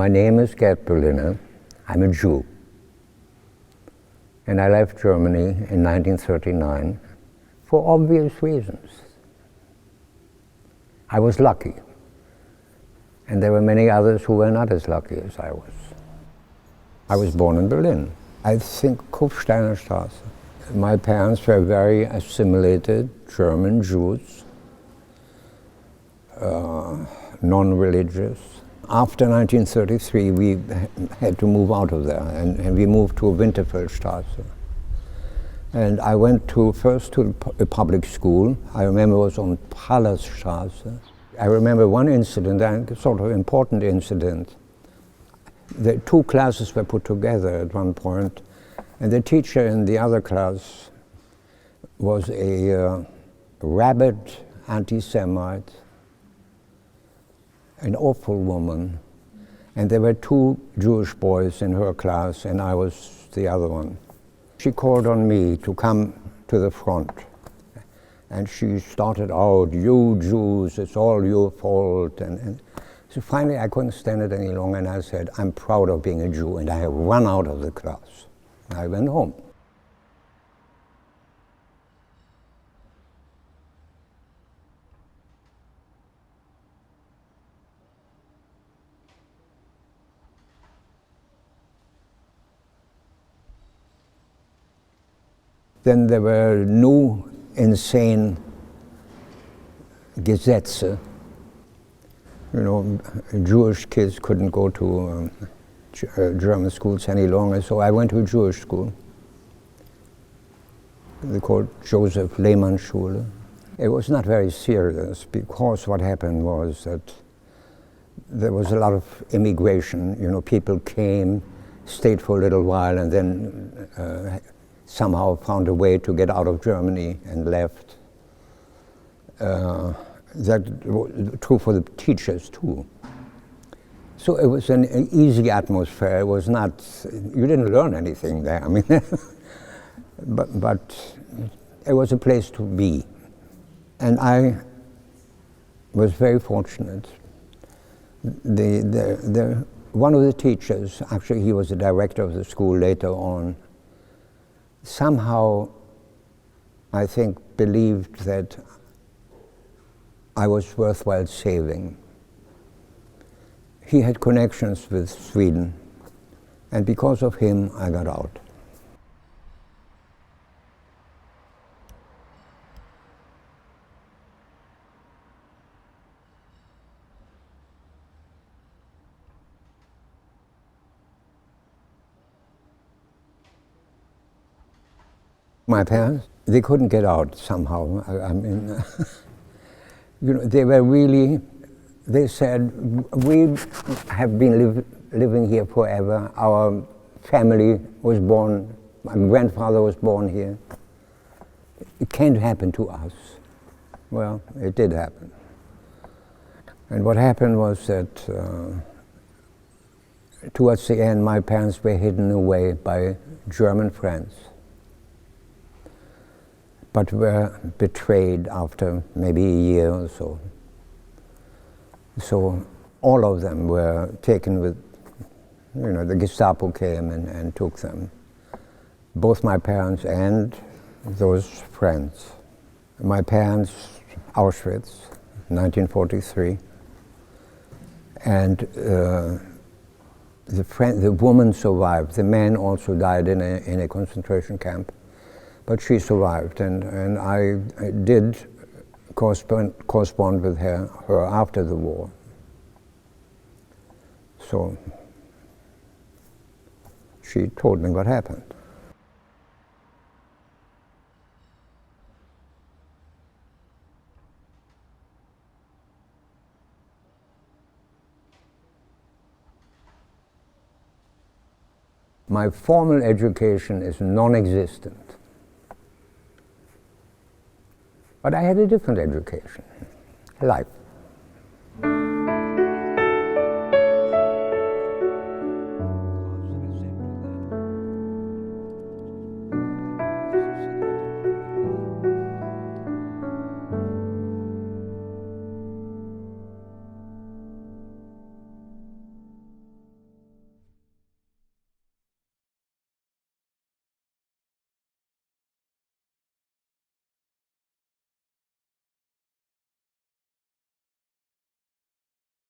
My name is Gert Berliner. I'm a Jew. And I left Germany in 1939 for obvious reasons. I was lucky. And there were many others who were not as lucky as I was. I was born in Berlin. I think Winterfeldstraße. My parents were very assimilated German Jews, non-religious. After 1933, we had to move out of there, and we moved to Winterfeldstraße. And I went first to a public school. I remember it was on Palaststraße. I remember one incident, a sort of important incident. The two classes were put together at one point, and the teacher in the other class was a rabid anti-Semite, an awful woman, and there were two Jewish boys in her class, and I was the other one. She called on me to come to the front, and she started out, "You Jews, it's all your fault," and so finally I couldn't stand it any longer, and I said, "I'm proud of being a Jew," and I ran out of the class. I went home. Then there were new insane Gesetze. You know, Jewish kids couldn't go to German schools any longer, so I went to a Jewish school. They called Josef-Lehmann-Schule. It was not very serious because what happened was that there was a lot of immigration. You know, people came, stayed for a little while, and then somehow found a way to get out of Germany and left. That was true for the teachers too. So it was an easy atmosphere. It was not, you didn't learn anything there. I mean, but it was a place to be. And I was very fortunate. One of the teachers, actually he was the director of the school later on, somehow, I think, believed that I was worthwhile saving. He had connections with Sweden, and because of him, I got out. My parents, they couldn't get out somehow. I mean, you know, they were really, they said, "We have been living here forever. Our family was born, my grandfather was born here. It can't happen to us." Well, it did happen. And what happened was that towards the end, my parents were hidden away by German friends, but were betrayed after maybe a year or so. So all of them were taken with, you know, the Gestapo came and took them. Both my parents and those friends. My parents, Auschwitz, 1943. And the woman survived. The man also died in a concentration camp. But she survived, and I did correspond with her after the war. So she told me what happened. My formal education is non-existent. But I had a different education, life.